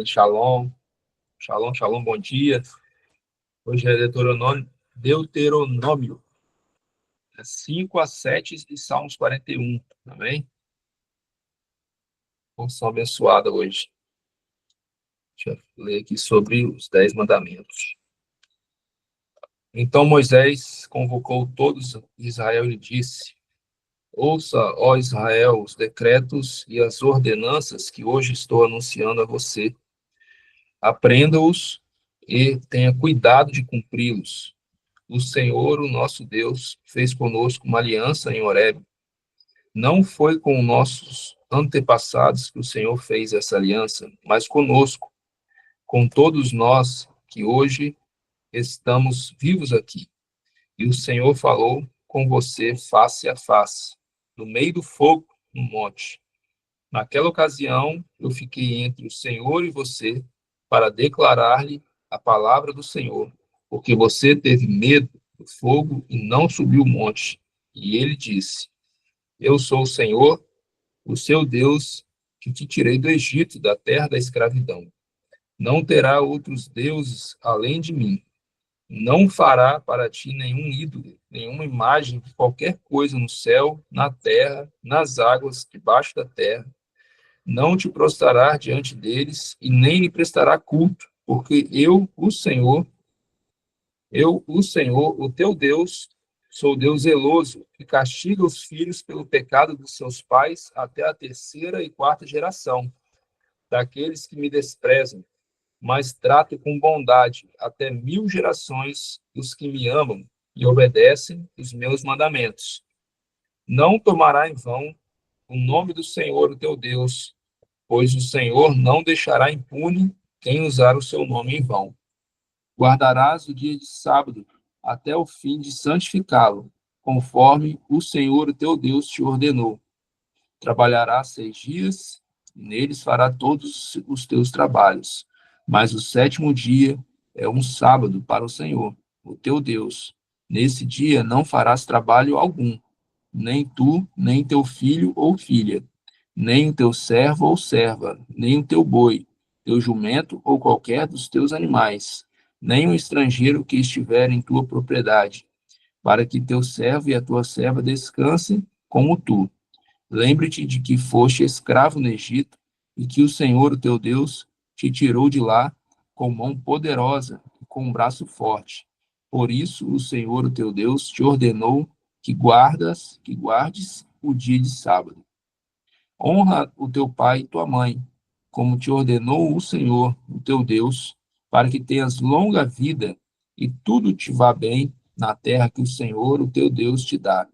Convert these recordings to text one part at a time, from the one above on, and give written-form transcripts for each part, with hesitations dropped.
Shalom, shalom, shalom, bom dia. Hoje é Deuteronômio 5 a 7 de Salmos 41, amém? Porção abençoada hoje. Deixa eu ler aqui sobre os 10 mandamentos. Então Moisés convocou todos Israel e disse: Ouça, ó Israel, os decretos e as ordenanças que hoje estou anunciando a você. Aprenda-os e tenha cuidado de cumpri-los. O Senhor, o nosso Deus, fez conosco uma aliança em Horebe. Não foi com nossos antepassados que o Senhor fez essa aliança, mas conosco, com todos nós que hoje estamos vivos aqui. E o Senhor falou com você face a face, no meio do fogo, no monte. Naquela ocasião, eu fiquei entre o Senhor e você para declarar-lhe a palavra do Senhor, porque você teve medo do fogo e não subiu o monte. E ele disse: Eu sou o Senhor, o seu Deus, que te tirei do Egito, da terra da escravidão. Não terá outros deuses além de mim. Não fará para ti nenhum ídolo, nenhuma imagem de qualquer coisa no céu, na terra, nas águas, debaixo da terra. Não te prostrará diante deles e nem lhe prestará culto, porque o Senhor, o teu Deus, sou Deus zeloso, que castiga os filhos pelo pecado dos seus pais até a terceira e quarta geração, daqueles que me desprezam, mas trato com bondade até 1000 gerações dos que me amam e obedecem os meus mandamentos. Não tomará em vão o nome do Senhor, o teu Deus, pois o Senhor não deixará impune quem usar o seu nome em vão. Guardarás o dia de sábado até o fim de santificá-lo, conforme o Senhor, o teu Deus, te ordenou. Trabalharás 6 dias, e neles fará todos os teus trabalhos. Mas o sétimo dia é um sábado para o Senhor, o teu Deus. Nesse dia não farás trabalho algum, nem tu, nem teu filho ou filha, nem o teu servo ou serva, nem o teu boi, teu jumento ou qualquer dos teus animais, nem o estrangeiro que estiver em tua propriedade, para que teu servo e a tua serva descansem como tu. Lembre-te de que foste escravo no Egito e que o Senhor, o teu Deus, te tirou de lá com mão poderosa e com um braço forte. Por isso, o Senhor, o teu Deus, te ordenou que guardes o dia de sábado. Honra o teu pai e tua mãe, como te ordenou o Senhor, o teu Deus, para que tenhas longa vida e tudo te vá bem na terra que o Senhor, o teu Deus, te dá.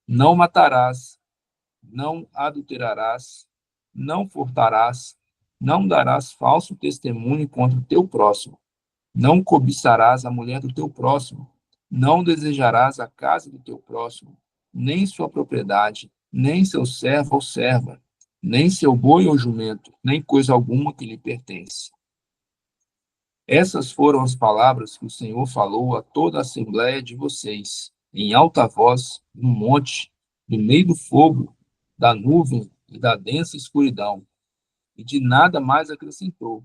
Não matarás, não adulterarás, não furtarás, não darás falso testemunho contra o teu próximo, não cobiçarás a mulher do teu próximo, não desejarás a casa do teu próximo, nem sua propriedade, nem seu servo ou serva, nem seu boi ou jumento, nem coisa alguma que lhe pertence. Essas foram as palavras que o Senhor falou a toda a assembléia de vocês, em alta voz, no monte, no meio do fogo, da nuvem e da densa escuridão, e de nada mais acrescentou.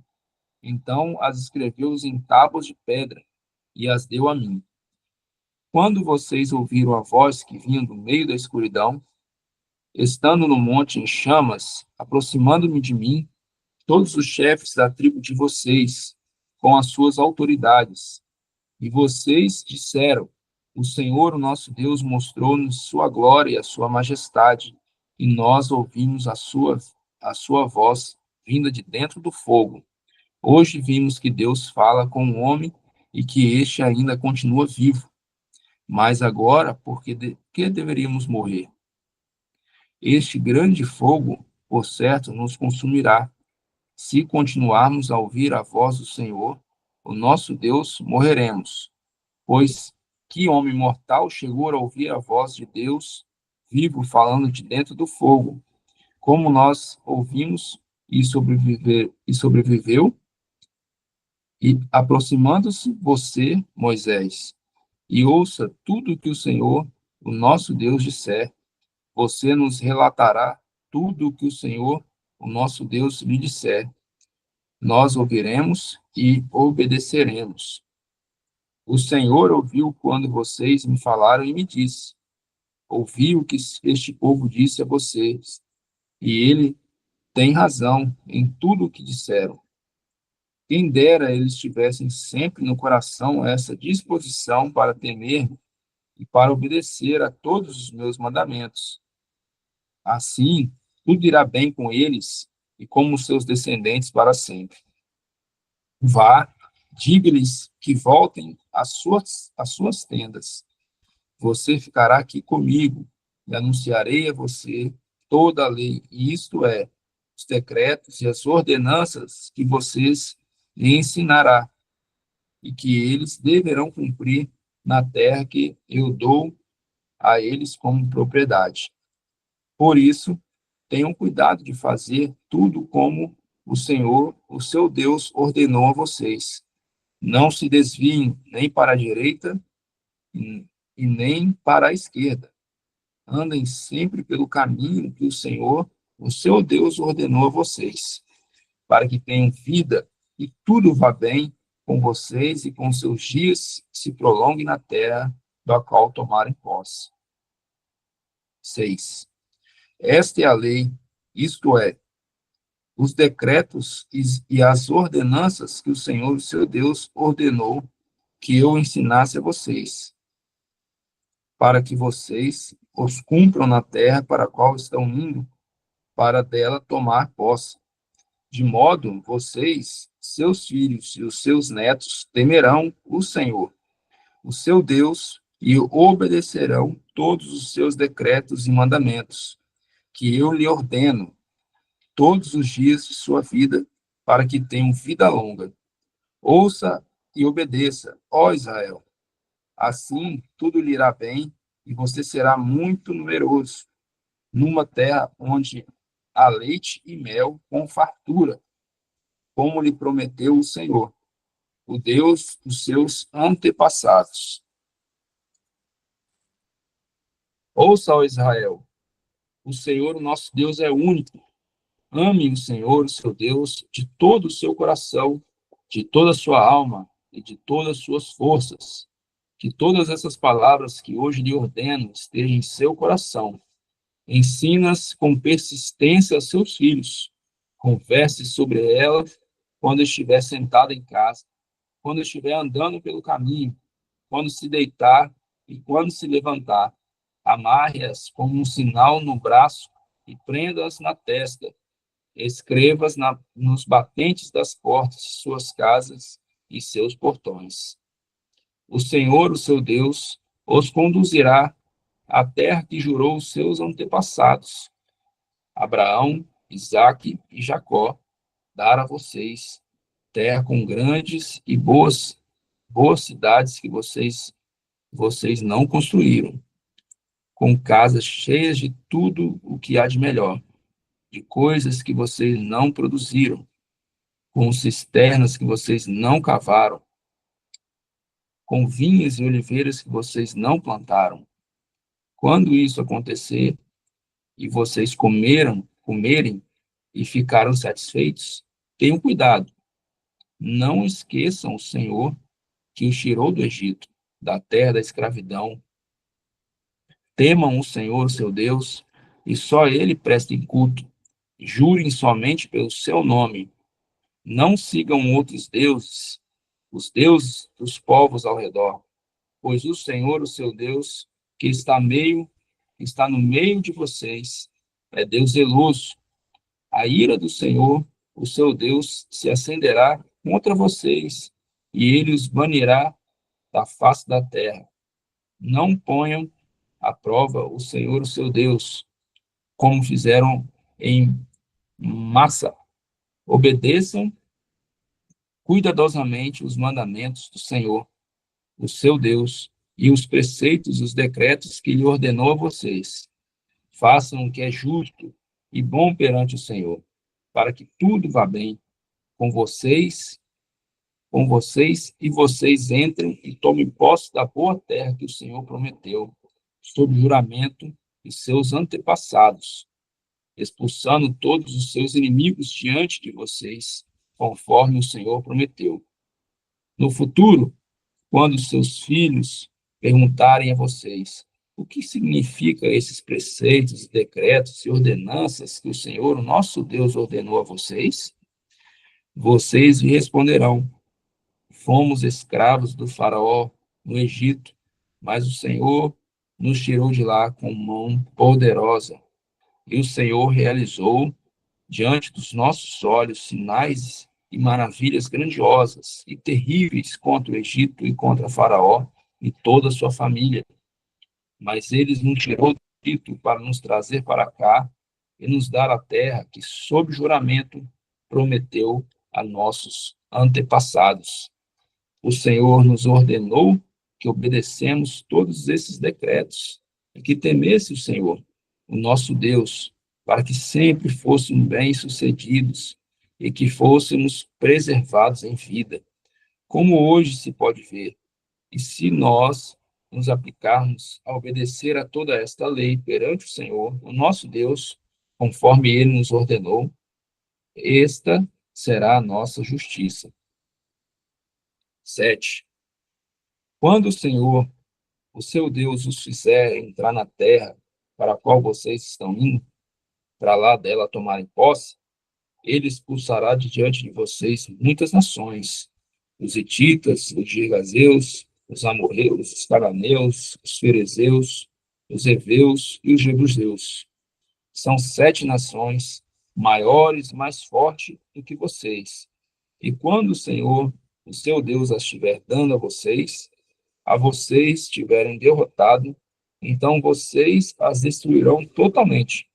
Então as escreveu em tábuas de pedra e as deu a mim. Quando vocês ouviram a voz que vinha do meio da escuridão, estando no monte em chamas, aproximando-me de mim, todos os chefes da tribo de vocês, com as suas autoridades, e vocês disseram: O Senhor, o nosso Deus, mostrou-nos sua glória e a sua majestade, e nós ouvimos a sua voz vinda de dentro do fogo. Hoje vimos que Deus fala com o homem e que este ainda continua vivo. Mas agora, que deveríamos morrer? Este grande fogo, por certo, nos consumirá. Se continuarmos a ouvir a voz do Senhor, o nosso Deus, morreremos. Pois que homem mortal chegou a ouvir a voz de Deus, vivo, falando de dentro do fogo? Como nós ouvimos sobreviveu, e aproximando-se você, Moisés, e ouça tudo o que o Senhor, o nosso Deus, disser. Você nos relatará tudo o que o Senhor, o nosso Deus, lhe disser. nós ouviremos e obedeceremos. O Senhor ouviu quando vocês me falaram e me disse: ouvi o que este povo disse a vocês, e ele tem razão em tudo o que disseram. Quem dera eles tivessem sempre no coração essa disposição para temer e para obedecer a todos os meus mandamentos. Assim, tudo irá bem com eles e com os seus descendentes para sempre. Vá, diga-lhes que voltem às suas tendas. Você ficará aqui comigo e anunciarei a você toda a lei, e isto é, os decretos e as ordenanças que vocês lhe ensinará e que eles deverão cumprir na terra que eu dou a eles como propriedade. Por isso, tenham cuidado de fazer tudo como o Senhor, o seu Deus, ordenou a vocês. Não se desviem nem para a direita e nem para a esquerda. Andem sempre pelo caminho que o Senhor, o seu Deus, ordenou a vocês, para que tenham vida e tudo vá bem com vocês e com seus dias se prolonguem na terra da qual tomarem posse. 6. Esta é a lei, isto é, os decretos e as ordenanças que o Senhor, o seu Deus, ordenou que eu ensinasse a vocês, para que vocês os cumpram na terra para a qual estão indo, para dela tomar posse. De modo, vocês, seus filhos e os seus netos temerão o Senhor, o seu Deus, e obedecerão todos os seus decretos e mandamentos, que eu lhe ordeno, todos os dias de sua vida, para que tenham vida longa. Ouça e obedeça, ó Israel. Assim, tudo lhe irá bem, e você será muito numeroso, numa terra onde há leite e mel com fartura, como lhe prometeu o Senhor, o Deus dos seus antepassados. Ouça, ó Israel, o Senhor, o nosso Deus, é único. Ame o Senhor, o seu Deus, de todo o seu coração, de toda a sua alma e de todas as suas forças. Que todas essas palavras que hoje lhe ordeno estejam em seu coração. Ensina-as com persistência a seus filhos. Converse sobre elas quando estiver sentado em casa, quando estiver andando pelo caminho, quando se deitar e quando se levantar. Amarre-as como um sinal no braço e prenda-as na testa. Escreva-as nos batentes das portas de suas casas e seus portões. O Senhor, o seu Deus, os conduzirá à terra que jurou os seus antepassados, Abraão, Isaque e Jacó, dar a vocês, terra com grandes e boas cidades que vocês não construíram, com casas cheias de tudo o que há de melhor, de coisas que vocês não produziram, com cisternas que vocês não cavaram, com vinhas e oliveiras que vocês não plantaram. Quando isso acontecer e vocês comerem e ficaram satisfeitos, tenham cuidado. Não esqueçam o Senhor que os tirou do Egito, da terra da escravidão. Temam o Senhor, seu Deus, e só Ele prestem culto. Jurem somente pelo seu nome. Não sigam outros deuses, os deuses dos povos ao redor, pois o Senhor, o seu Deus, que está no meio de vocês, é Deus zeloso. A ira do Senhor, o seu Deus, se acenderá contra vocês, e ele os banirá da face da terra. Não ponham à prova o Senhor, o seu Deus, como fizeram em Massa. Obedeçam cuidadosamente os mandamentos do Senhor, o seu Deus, e os preceitos e os decretos que lhe ordenou a vocês. Façam o que é justo e bom perante o Senhor, para que tudo vá bem com vocês e vocês entrem e tomem posse da boa terra que o Senhor prometeu, sob juramento de seus antepassados, expulsando todos os seus inimigos diante de vocês. conforme o Senhor prometeu. No futuro, quando seus filhos perguntarem a vocês o que significa esses preceitos, decretos e ordenanças que o Senhor, o nosso Deus, ordenou a vocês, vocês lhe responderão: fomos escravos do Faraó no Egito, mas o Senhor nos tirou de lá com mão poderosa. E o Senhor realizou diante dos nossos olhos sinais e maravilhas grandiosas e terríveis contra o Egito e contra Faraó e toda a sua família. Mas eles nos tirou do Egito para nos trazer para cá e nos dar a terra que, sob juramento, prometeu a nossos antepassados. O Senhor nos ordenou que obedecemos todos esses decretos e que temesse o Senhor, o nosso Deus, para que sempre fôssemos bem-sucedidos e que fôssemos preservados em vida, como hoje se pode ver. E se nós nos aplicarmos a obedecer a toda esta lei perante o Senhor, o nosso Deus, conforme ele nos ordenou, esta será a nossa justiça. 7. Quando o Senhor, o seu Deus, os fizer entrar na terra para a qual vocês estão indo, para lá dela tomarem posse, ele expulsará de diante de vocês muitas nações: os hititas, os girgazeus, os amorreus, os cananeus, os ferezeus, os heveus e os jebuseus. São 7 nações, maiores e mais fortes do que vocês. E quando o Senhor, o seu Deus, as estiver dando a vocês tiverem derrotado, então vocês as destruirão totalmente.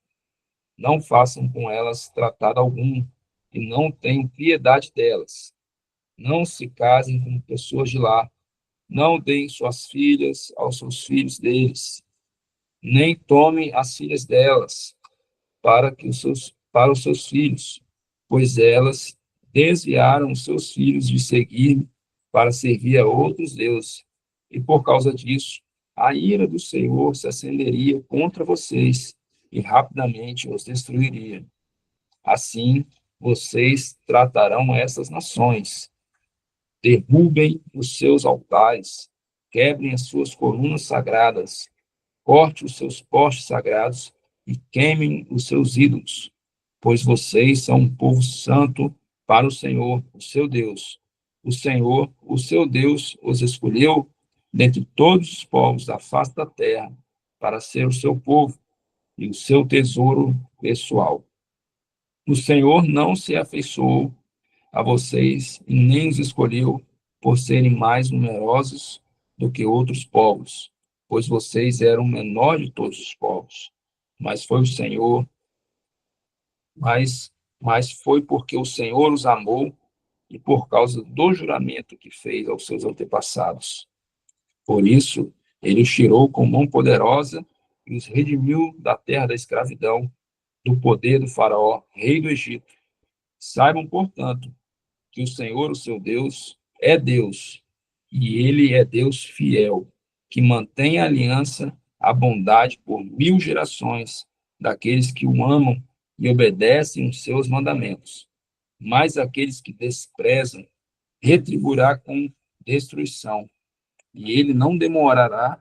Não façam com elas tratado algum, e não tenham piedade delas. Não se casem com pessoas de lá, não deem suas filhas aos seus filhos deles, nem tomem as filhas delas para os seus filhos, pois elas desviaram os seus filhos de seguir para servir a outros deuses. E por causa disso, a ira do Senhor se acenderia contra vocês e rapidamente os destruiria. Assim, vocês tratarão essas nações. Derrubem os seus altares, quebrem as suas colunas sagradas, corte os seus postes sagrados e queimem os seus ídolos, pois vocês são um povo santo para o Senhor, o seu Deus. O Senhor, o seu Deus, os escolheu dentre todos os povos da face da terra para ser o seu povo e o seu tesouro pessoal. O Senhor não se afeiçoou a vocês e nem os escolheu por serem mais numerosos do que outros povos, pois vocês eram o menor de todos os povos. Mas foi o Senhor, mas foi porque o Senhor os amou e por causa do juramento que fez aos seus antepassados. Por isso, ele os tirou com mão poderosa e os redimiu da terra da escravidão, do poder do Faraó, rei do Egito. Saibam, portanto, que o Senhor, o seu Deus, é Deus, e ele é Deus fiel, que mantém a aliança, a bondade por 1000 gerações daqueles que o amam e obedecem os seus mandamentos. Mas aqueles que desprezam, retribuirá com destruição, e ele não demora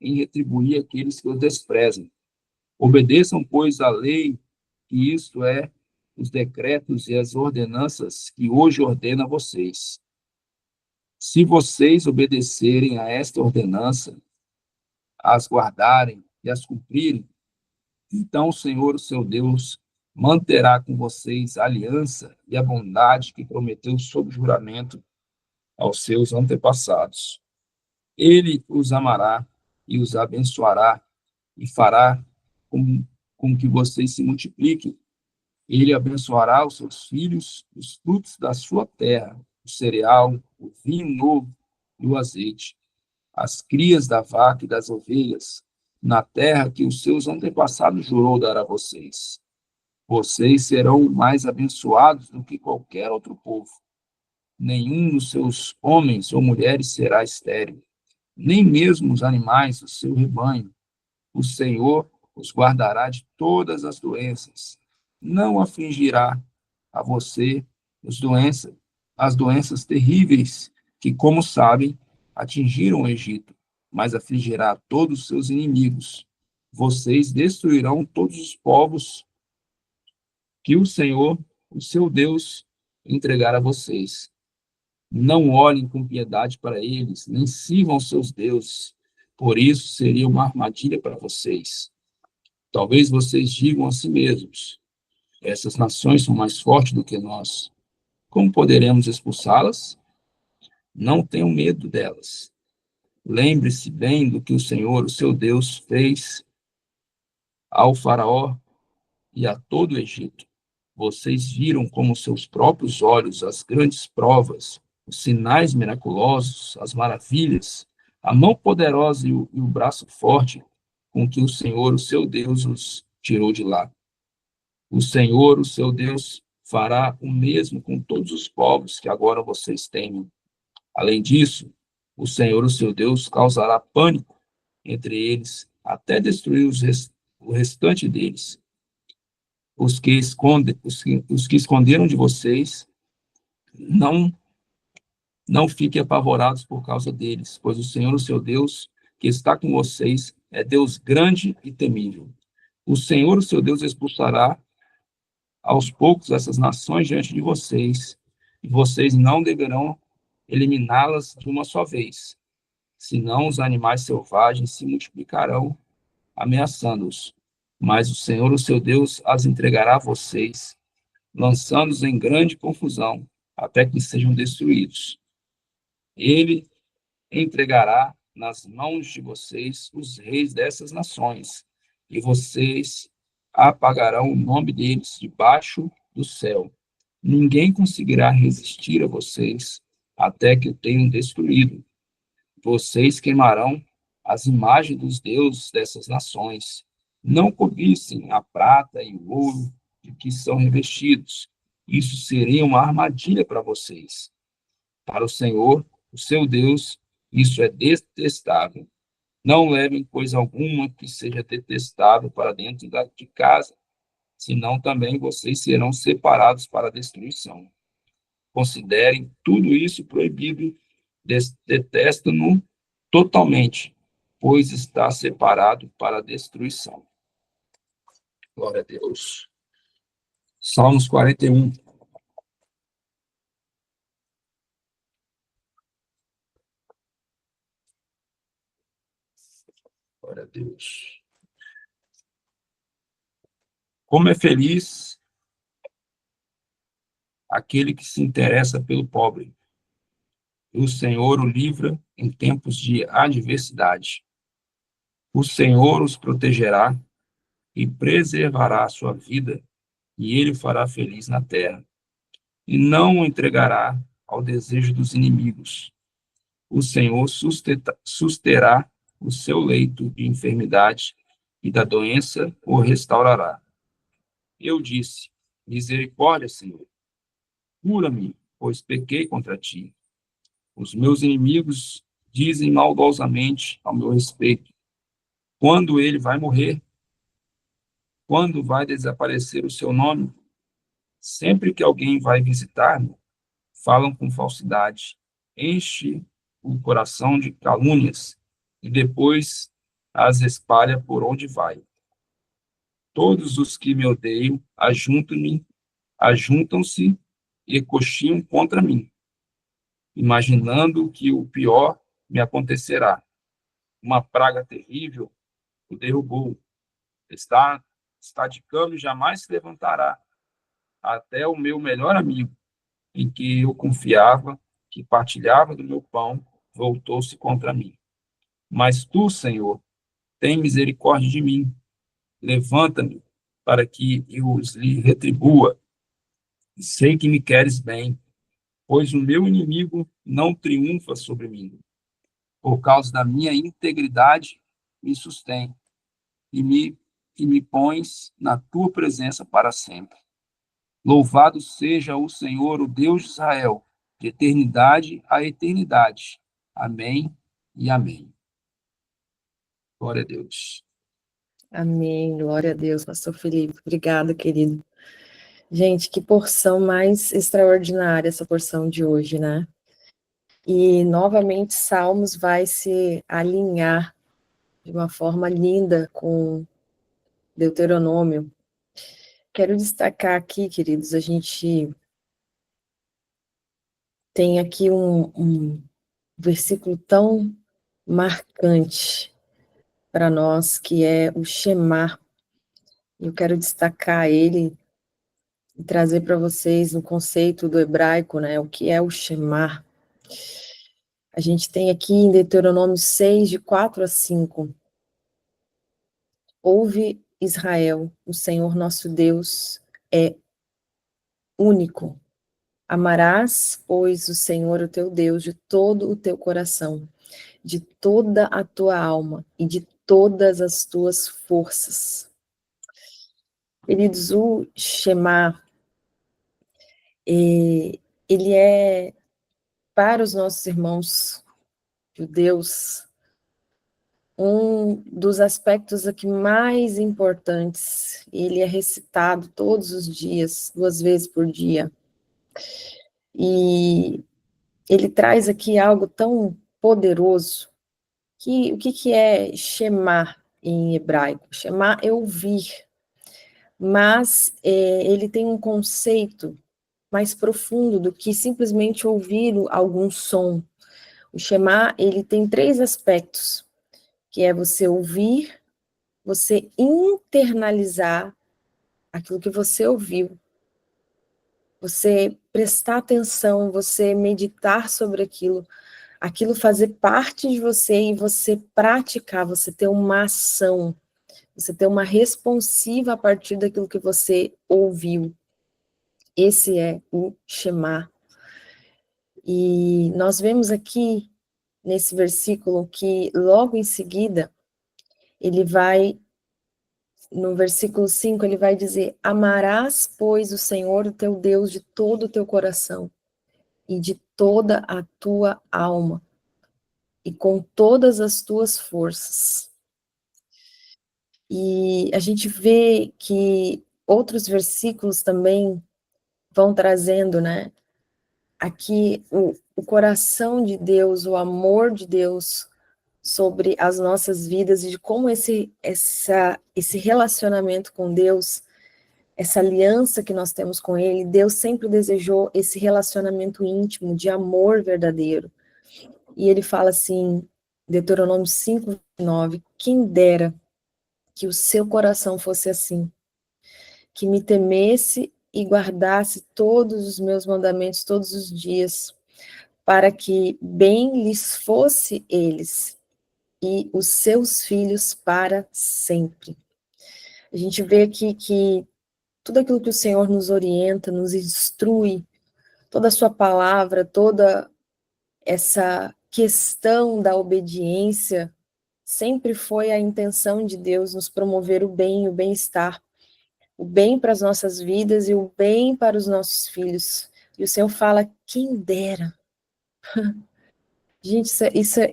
em retribuir aqueles que o desprezam. Obedeçam, pois, a lei, que isto é, os decretos e as ordenanças que hoje ordeno a vocês. Se vocês obedecerem a esta ordenança, as guardarem e as cumprirem, então o Senhor, o seu Deus, manterá com vocês a aliança e a bondade que prometeu sob juramento aos seus antepassados. Ele os amará e os abençoará e fará com que vocês se multipliquem. Ele abençoará os seus filhos, os frutos da sua terra, o cereal, o vinho novo e o azeite, as crias da vaca e das ovelhas, na terra que os seus antepassados jurou dar a vocês. Vocês serão mais abençoados do que qualquer outro povo. Nenhum dos seus homens ou mulheres será estéril, nem mesmo os animais do seu rebanho. O Senhor os guardará de todas as doenças. Não afligirá a você as doenças terríveis que, como sabem, atingiram o Egito, mas afligirá todos os seus inimigos. Vocês destruirão todos os povos que o Senhor, o seu Deus, entregar a vocês. Não olhem com piedade para eles, nem sirvam seus deuses, por isso seria uma armadilha para vocês. Talvez vocês digam a si mesmos: essas nações são mais fortes do que nós. Como poderemos expulsá-las? Não tenham medo delas. Lembre-se bem do que o Senhor, o seu Deus, fez ao Faraó e a todo o Egito. Vocês viram como seus próprios olhos as grandes provas, os sinais miraculosos, as maravilhas, a mão poderosa e o braço forte com que o Senhor, o seu Deus, os tirou de lá. O Senhor, o seu Deus, fará o mesmo com todos os povos que agora vocês temem. Além disso, o Senhor, o seu Deus, causará pânico entre eles, até destruir o restante deles. Os que esconderam de vocês, não fiquem apavorados por causa deles, pois o Senhor, o seu Deus, que está com vocês, é Deus grande e temível. O Senhor, o seu Deus, expulsará aos poucos essas nações diante de vocês, e vocês não deverão eliminá-las de uma só vez, senão os animais selvagens se multiplicarão, ameaçando-os. Mas o Senhor, o seu Deus, as entregará a vocês, lançando-os em grande confusão, até que sejam destruídos. Ele entregará nas mãos de vocês os reis dessas nações, e vocês apagarão o nome deles debaixo do céu. Ninguém conseguirá resistir a vocês até que o tenham destruído. Vocês queimarão as imagens dos deuses dessas nações. Não cobissem a prata e o ouro de que são revestidos. Isso seria uma armadilha para vocês. Para o Senhor, o seu Deus, isso é detestável. Não levem coisa alguma que seja detestável para dentro de casa, senão também vocês serão separados para a destruição. Considerem tudo isso proibido, detestam-no totalmente, pois está separado para a destruição. Glória a Deus. Salmos 41. Glória a Deus. Como é feliz aquele que se interessa pelo pobre. E o Senhor o livra em tempos de adversidade. O Senhor os protegerá e preservará a sua vida, e ele o fará feliz na terra. E não o entregará ao desejo dos inimigos. O Senhor susterá o seu leito de enfermidade, e da doença o restaurará. Eu disse: misericórdia, Senhor, cura-me, pois pequei contra ti. Os meus inimigos dizem maldosamente ao meu respeito: quando ele vai morrer? Quando vai desaparecer o seu nome? Sempre que alguém vai visitar-me, falam com falsidade, enche o coração de calúnias e depois as espalha por onde vai. Todos os que me odeiam ajuntam-se e cochiam contra mim, imaginando que o pior me acontecerá. Uma praga terrível o derrubou. Está de cama e jamais se levantará. Até o meu melhor amigo, em que eu confiava, que partilhava do meu pão, voltou-se contra mim. Mas tu, Senhor, tem misericórdia de mim. Levanta-me para que eu lhe retribua. Sei que me queres bem, pois o meu inimigo não triunfa sobre mim. Por causa da minha integridade, me sustém e me pões na tua presença para sempre. Louvado seja o Senhor, o Deus de Israel, de eternidade a eternidade. Amém e amém. Glória a Deus. Amém, glória a Deus, pastor Felipe. Obrigada, querido. Gente, que porção mais extraordinária essa porção de hoje, né? E novamente Salmos vai se alinhar de uma forma linda com Deuteronômio. Quero destacar aqui, queridos, a gente tem aqui um versículo tão marcante para nós, que é o Shema. Eu quero destacar ele e trazer para vocês o conceito do hebraico, né? O que é o Shema. A gente tem aqui em Deuteronômio 6, de 4 a 5. Ouve, Israel, o Senhor nosso Deus é único. Amarás, pois, o Senhor, o teu Deus, de todo o teu coração, de toda a tua alma e de todas as tuas forças. Queridos, o Shema, ele é, para os nossos irmãos judeus, um dos aspectos aqui mais importantes. Ele é recitado todos os dias, 2 vezes por dia. E ele traz aqui algo tão poderoso. O que é Shema em hebraico? Shema é ouvir, mas ele tem um conceito mais profundo do que simplesmente ouvir algum som. O Shema, ele tem 3 aspectos, que é você ouvir, você internalizar aquilo que você ouviu, você prestar atenção, você meditar sobre aquilo fazer parte de você e você praticar, você ter uma ação, você ter uma responsiva a partir daquilo que você ouviu. Esse é o Shema. E nós vemos aqui nesse versículo que logo em seguida ele vai, no versículo 5, ele vai dizer: amarás, pois, o Senhor, o teu Deus, de todo o teu coração e de toda a tua alma e com todas as tuas forças. E a gente vê que outros versículos também vão trazendo, né, aqui o coração de Deus, o amor de Deus sobre as nossas vidas e de como esse relacionamento com Deus, essa aliança que nós temos com Ele, Deus sempre desejou esse relacionamento íntimo, de amor verdadeiro. E Ele fala assim, Deuteronômio 5:9, quem dera que o seu coração fosse assim, que me temesse e guardasse todos os meus mandamentos todos os dias, para que bem lhes fosse eles e os seus filhos para sempre. A gente vê aqui que tudo aquilo que o Senhor nos orienta, nos instrui, toda a sua palavra, toda essa questão da obediência, sempre foi a intenção de Deus nos promover o bem, o bem-estar, o bem para as nossas vidas e o bem para os nossos filhos. E o Senhor fala, quem dera. Gente,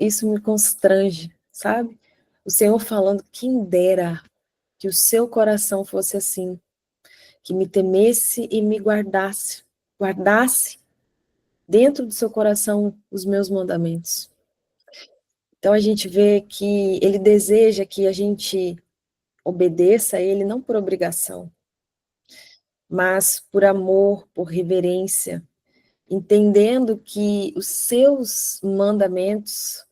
isso me constrange, sabe? O Senhor falando, quem dera que o seu coração fosse assim, que me temesse e me guardasse dentro do seu coração os meus mandamentos. Então a gente vê que ele deseja que a gente obedeça a ele não por obrigação, mas por amor, por reverência, entendendo que os seus mandamentos,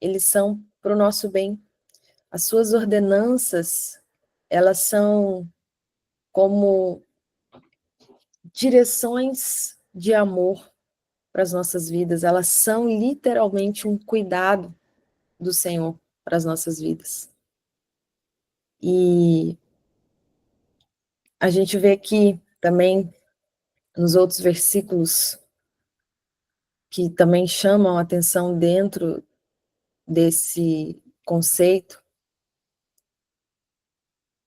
eles são para o nosso bem. As suas ordenanças, elas são como direções de amor para as nossas vidas, elas são literalmente um cuidado do Senhor para as nossas vidas. E a gente vê aqui também, nos outros versículos, que também chamam a atenção dentro desse conceito,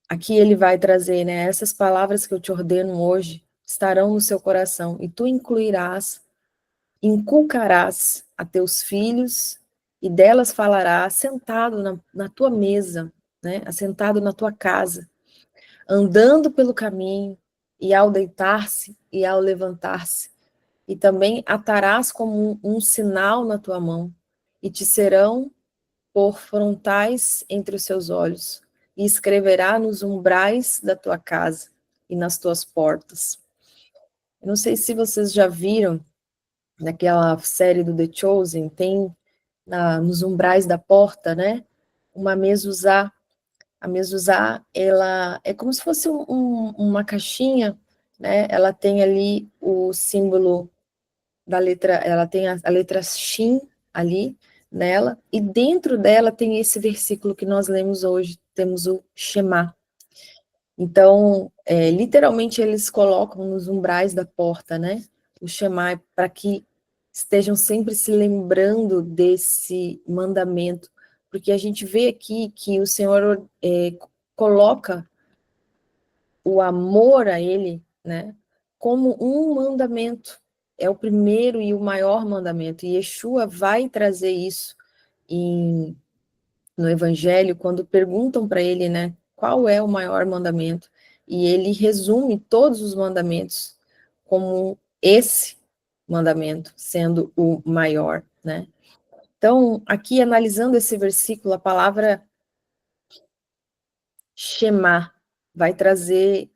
aqui ele vai trazer, né, essas palavras que eu te ordeno hoje estarão no seu coração, e tu inculcarás a teus filhos, e delas falarás sentado na tua mesa, né, assentado na tua casa, andando pelo caminho, e ao deitar-se e ao levantar-se. E também atarás como um sinal na tua mão, e te serão por frontais entre os seus olhos, e escreverá nos umbrais da tua casa e nas tuas portas. Eu não sei se vocês já viram, naquela série do The Chosen, tem nos umbrais da porta, né, uma mezuzá. A mezuzá, ela é como se fosse uma caixinha, né, ela tem ali o símbolo da letra, ela tem a letra Shin ali nela, e dentro dela tem esse versículo que nós lemos hoje, temos o Shema. Então, literalmente eles colocam nos umbrais da porta, né, o Shema, para que estejam sempre se lembrando desse mandamento, porque a gente vê aqui que o Senhor coloca o amor a Ele, né, como um mandamento. É o primeiro e o maior mandamento. E Yeshua vai trazer isso no Evangelho, quando perguntam para ele, né, qual é o maior mandamento? E ele resume todos os mandamentos como esse mandamento, sendo o maior, né? Então, aqui analisando esse versículo, a palavra Shema vai trazer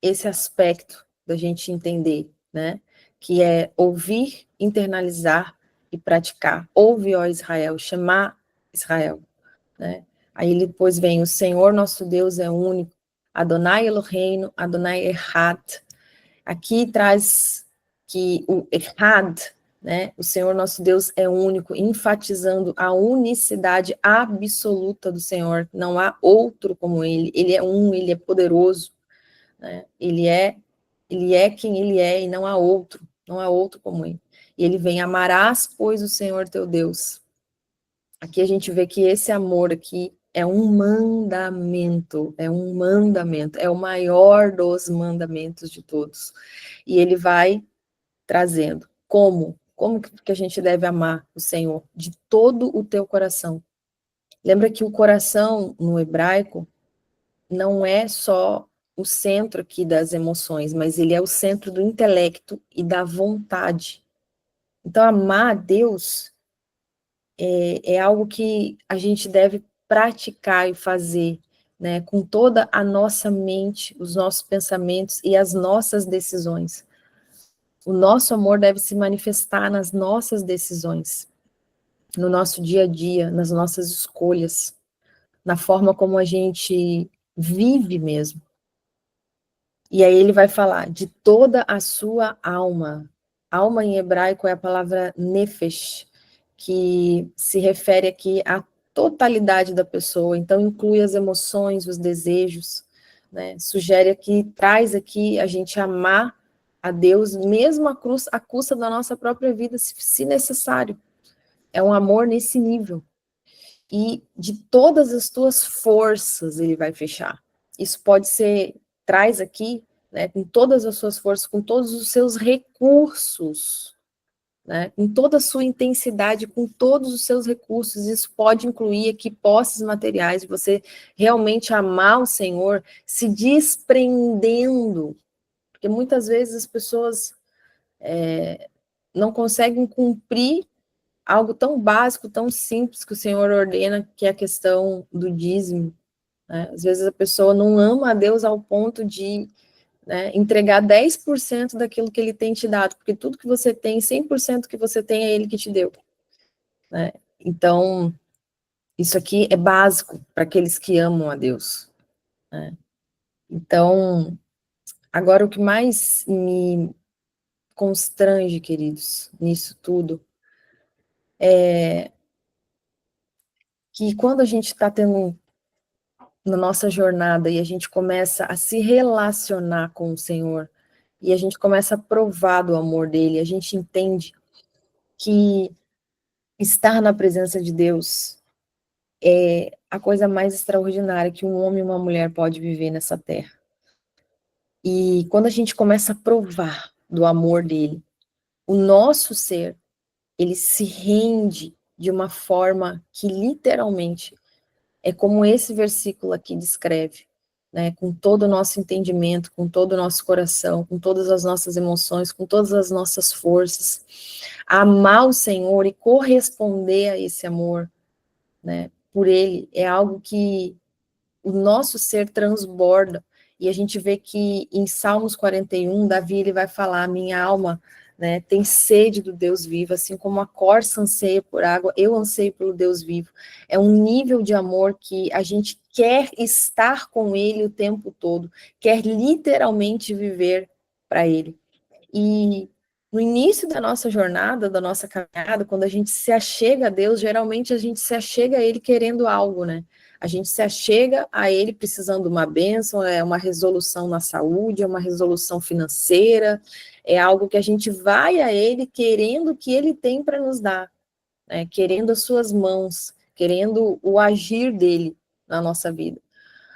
esse aspecto da gente entender, né? Que é ouvir, internalizar e praticar. Ouve, ó Israel, Shema Israel, né? Aí depois vem o Senhor nosso Deus é único, Adonai Eloheinu, Adonai Echad. Aqui traz que o Echad, né? O Senhor nosso Deus é único, enfatizando a unicidade absoluta do Senhor. Não há outro como ele é um, ele é poderoso, né? Ele é quem ele é e não há outro como ele. E ele vem, amarás, pois, o Senhor teu Deus. Aqui a gente vê que esse amor aqui é um mandamento, é o maior dos mandamentos de todos. E ele vai trazendo como que a gente deve amar o Senhor? De todo o teu coração. Lembra que o coração, no hebraico, não é só o centro aqui das emoções, mas ele é o centro do intelecto e da vontade. Então, amar a Deus é algo que a gente deve praticar e fazer, né, com toda a nossa mente, os nossos pensamentos e as nossas decisões. O nosso amor deve se manifestar nas nossas decisões, no nosso dia a dia, nas nossas escolhas, na forma como a gente vive mesmo. E aí ele vai falar de toda a sua alma. Alma em hebraico é a palavra nefesh, que se refere aqui à totalidade da pessoa, então inclui as emoções, os desejos, né? Sugere aqui, traz aqui a gente amar a Deus, mesmo à custa da nossa própria vida, se necessário. É um amor nesse nível. E de todas as tuas forças ele vai fechar. Isso pode ser, traz aqui, né, com todas as suas forças, com todos os seus recursos, né, com toda a sua intensidade, com todos os seus recursos. Isso pode incluir aqui posses materiais, você realmente amar o Senhor, se desprendendo, porque muitas vezes as pessoas não conseguem cumprir algo tão básico, tão simples que o Senhor ordena, que é a questão do dízimo, né? Às vezes a pessoa não ama a Deus ao ponto de, né, entregar 10% daquilo que ele tem te dado, porque tudo que você tem, 100% que você tem é ele que te deu, né? Então, isso aqui é básico para aqueles que amam a Deus, né? Então, agora o que mais me constrange, queridos, nisso tudo, que quando a gente está tendo na nossa jornada e a gente começa a se relacionar com o Senhor e a gente começa a provar do amor dele, a gente entende que estar na presença de Deus é a coisa mais extraordinária que um homem e uma mulher pode viver nessa terra. E quando a gente começa a provar do amor dele, o nosso ser, ele se rende de uma forma que literalmente é como esse versículo aqui descreve. né, com todo o nosso entendimento, com todo o nosso coração, com todas as nossas emoções, com todas as nossas forças. Amar o Senhor e corresponder a esse amor, né, por Ele, é algo que o nosso ser transborda, e a gente vê que em Salmos 41, Davi ele vai falar, minha alma, né, tem sede do Deus vivo, assim como a corça anseia por água, eu anseio pelo Deus vivo. É um nível de amor que a gente quer estar com Ele o tempo todo, quer literalmente viver para Ele. E no início da nossa jornada, da nossa caminhada, quando a gente se achega a Deus, geralmente a gente se achega a Ele querendo algo, né? A gente se achega a Ele precisando de uma bênção, é uma resolução na saúde, é uma resolução financeira, é algo que a gente vai a Ele querendo o que Ele tem para nos dar, né? Querendo as suas mãos, querendo o agir dele na nossa vida.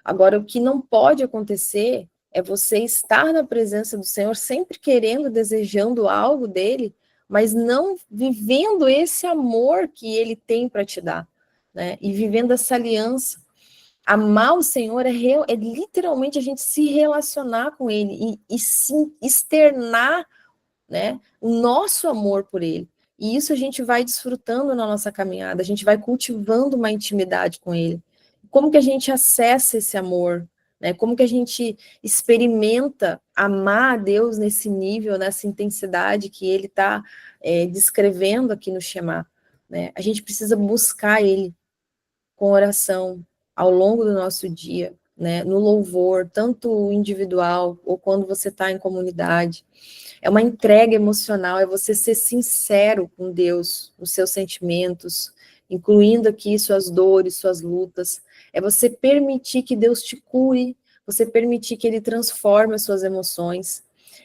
Agora, o que não pode acontecer é você estar na presença do Senhor sempre querendo, desejando algo dele, mas não vivendo esse amor que ele tem para te dar, né? E vivendo essa aliança. Amar o Senhor é literalmente a gente se relacionar com ele e sim externar, né, o nosso amor por ele. E isso a gente vai desfrutando na nossa caminhada, a gente vai cultivando uma intimidade com ele. Como que a gente acessa esse amor? Né? Como que a gente experimenta amar a Deus nesse nível, nessa intensidade que ele está descrevendo aqui no Shema? Né? A gente precisa buscar ele com oração ao longo do nosso dia, né? No louvor, tanto individual ou quando você está em comunidade. É uma entrega emocional, é você ser sincero com Deus, os seus sentimentos, incluindo aqui suas dores, suas lutas. É você permitir que Deus te cure, você permitir que Ele transforme as suas emoções.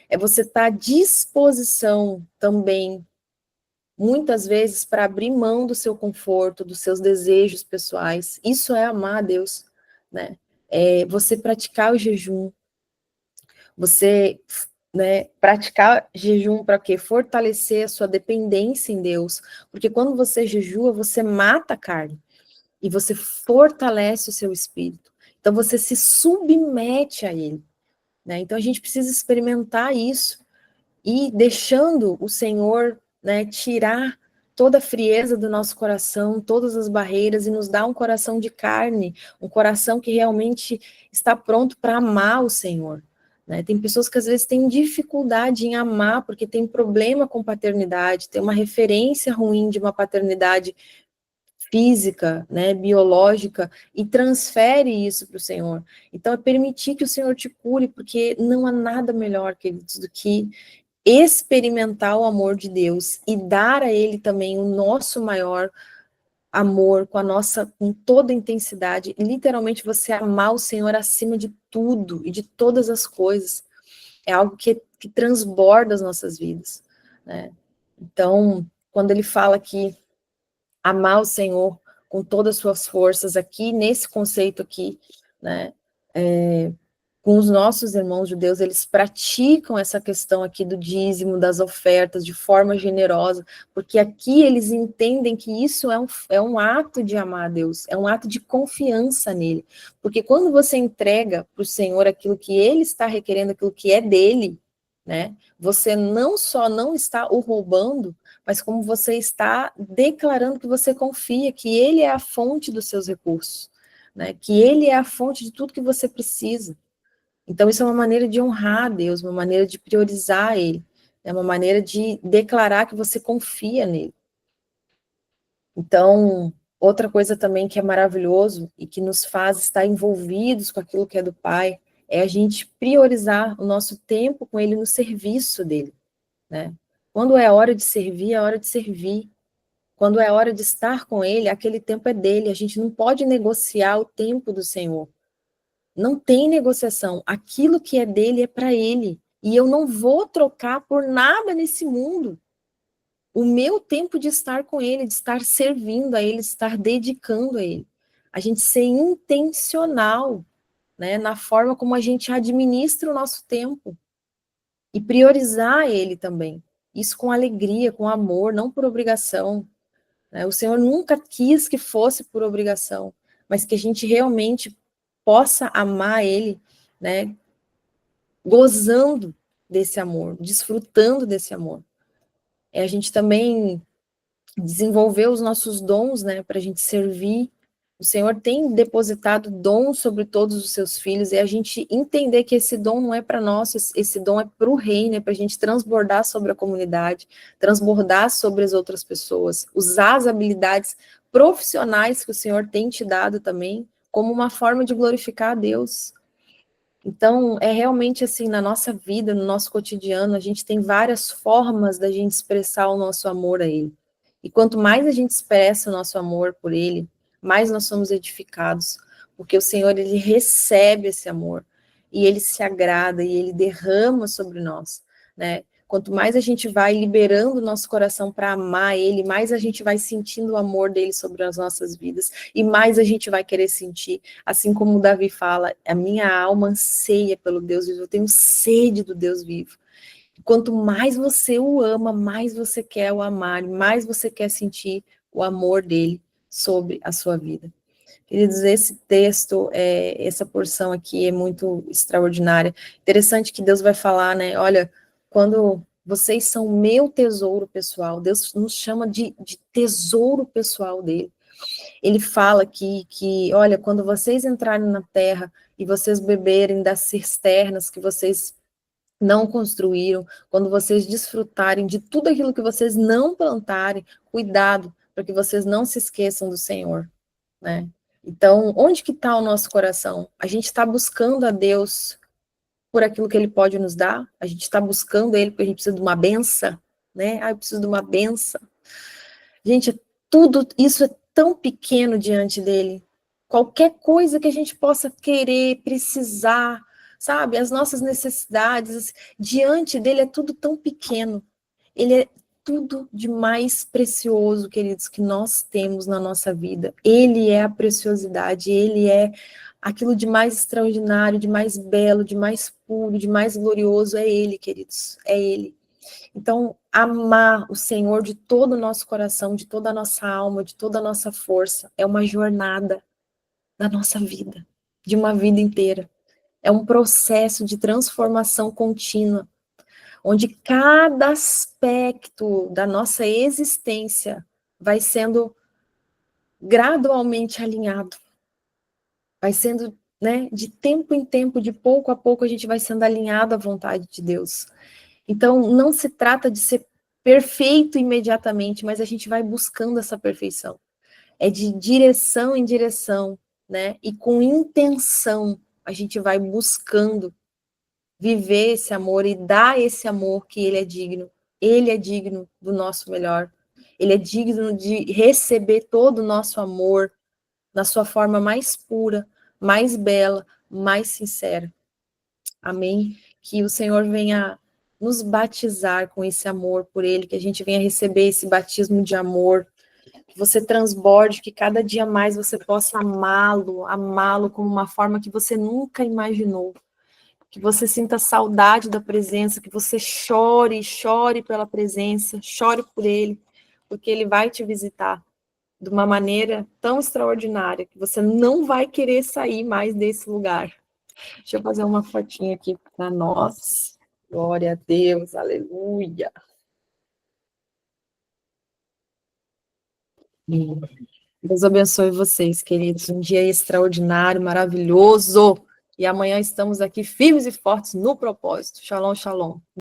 É você estar à disposição também, muitas vezes, para abrir mão do seu conforto, dos seus desejos pessoais. Isso é amar a Deus, né? É você praticar o jejum, você, né, praticar jejum para quê? Fortalecer a sua dependência em Deus, porque quando você jejua, você mata a carne e você fortalece o seu espírito. Então você se submete a ele, né? Então a gente precisa experimentar isso e deixando o Senhor, né, tirar toda a frieza do nosso coração, todas as barreiras e nos dar um coração de carne, um coração que realmente está pronto para amar o Senhor. Né? Tem pessoas que às vezes têm dificuldade em amar porque tem problema com paternidade, tem uma referência ruim de uma paternidade física, né, biológica, e transfere isso para o Senhor. Então, é permitir que o Senhor te cure, porque não há nada melhor, queridos, do que experimentar o amor de Deus e dar a Ele também o nosso maior amor, com toda a intensidade, e literalmente você amar o Senhor acima de tudo e de todas as coisas, é algo que transborda as nossas vidas, né? Então, quando ele fala que amar o Senhor com todas as suas forças aqui, nesse conceito aqui, né, com os nossos irmãos judeus, eles praticam essa questão aqui do dízimo, das ofertas, de forma generosa, porque aqui eles entendem que isso é um ato de amar a Deus, é um ato de confiança nele, porque quando você entrega para o Senhor aquilo que ele está requerendo, aquilo que é dele, né, você não só não está o roubando, mas como você está declarando que você confia, que ele é a fonte dos seus recursos, né, que ele é a fonte de tudo que você precisa. Então, isso é uma maneira de honrar a Deus, uma maneira de priorizar Ele, é uma maneira de declarar que você confia nele. Então, outra coisa também que é maravilhoso e que nos faz estar envolvidos com aquilo que é do Pai, é a gente priorizar o nosso tempo com Ele no serviço dele, né? Quando é hora de servir, é hora de servir. Quando é hora de estar com Ele, aquele tempo é dele. A gente não pode negociar o tempo do Senhor. Não tem negociação. Aquilo que é dele é para ele. E eu não vou trocar por nada nesse mundo. O meu tempo de estar com ele, de estar servindo a ele, de estar dedicando a ele. A gente ser intencional, né, na forma como a gente administra o nosso tempo. E priorizar ele também. Isso com alegria, com amor, não por obrigação. Né? O Senhor nunca quis que fosse por obrigação, mas que a gente realmente possa amar ele, né, gozando desse amor, desfrutando desse amor. A gente também desenvolver os nossos dons, né, para a gente servir. O Senhor tem depositado dons sobre todos os seus filhos, e a gente entender que esse dom não é para nós, esse dom é para o reino, é para a gente transbordar sobre a comunidade, transbordar sobre as outras pessoas, usar as habilidades profissionais que o Senhor tem te dado também, como uma forma de glorificar a Deus. Então, é realmente assim, na nossa vida, no nosso cotidiano, a gente tem várias formas da gente expressar o nosso amor a Ele. E quanto mais a gente expressa o nosso amor por Ele, mais nós somos edificados, porque o Senhor, Ele recebe esse amor, e Ele se agrada, e Ele derrama sobre nós, né? Quanto mais a gente vai liberando o nosso coração para amar Ele, mais a gente vai sentindo o amor dele sobre as nossas vidas, e mais a gente vai querer sentir, assim como o Davi fala, a minha alma anseia pelo Deus vivo, eu tenho sede do Deus vivo. Quanto mais você o ama, mais você quer o amar, mais você quer sentir o amor dele sobre a sua vida. Queridos, esse texto, essa porção aqui é muito extraordinária. Interessante que Deus vai falar, né? Olha, quando vocês são meu tesouro pessoal, Deus nos chama de tesouro pessoal dele. Ele fala que, olha, quando vocês entrarem na terra e vocês beberem das cisternas que vocês não construíram, quando vocês desfrutarem de tudo aquilo que vocês não plantarem, cuidado, para que vocês não se esqueçam do Senhor, né? Então, onde que está o nosso coração? A gente está buscando a Deus por aquilo que Ele pode nos dar? A gente está buscando Ele porque a gente precisa de uma benção, né? Eu preciso de uma benção. Gente, tudo isso é tão pequeno diante dEle. Qualquer coisa que a gente possa querer, precisar, sabe? As nossas necessidades, diante dEle é tudo tão pequeno. Ele é tudo de mais precioso, queridos, que nós temos na nossa vida. Ele é a preciosidade, ele é aquilo de mais extraordinário, de mais belo, de mais puro, de mais glorioso. É ele, queridos, é ele. Então, amar o Senhor de todo o nosso coração, de toda a nossa alma, de toda a nossa força, é uma jornada da nossa vida, de uma vida inteira. É um processo de transformação contínua, onde cada aspecto da nossa existência vai sendo gradualmente alinhado, vai sendo, né, de tempo em tempo, de pouco a pouco, a gente vai sendo alinhado à vontade de Deus. Então, não se trata de ser perfeito imediatamente, mas a gente vai buscando essa perfeição. É de direção em direção, né, e com intenção, a gente vai buscando viver esse amor e dar esse amor que ele é digno. Ele é digno do nosso melhor. Ele é digno de receber todo o nosso amor na sua forma mais pura, mais bela, mais sincera. Amém? Que o Senhor venha nos batizar com esse amor por ele, que a gente venha receber esse batismo de amor, que você transborde, que cada dia mais você possa amá-lo como uma forma que você nunca imaginou. Que você sinta saudade da presença, que você chore pela presença, chore por ele, porque ele vai te visitar de uma maneira tão extraordinária que você não vai querer sair mais desse lugar. Deixa eu fazer uma fotinha aqui para nós. Glória a Deus, aleluia. Deus abençoe vocês, queridos. Um dia extraordinário, maravilhoso. E amanhã estamos aqui firmes e fortes no propósito. Shalom, shalom.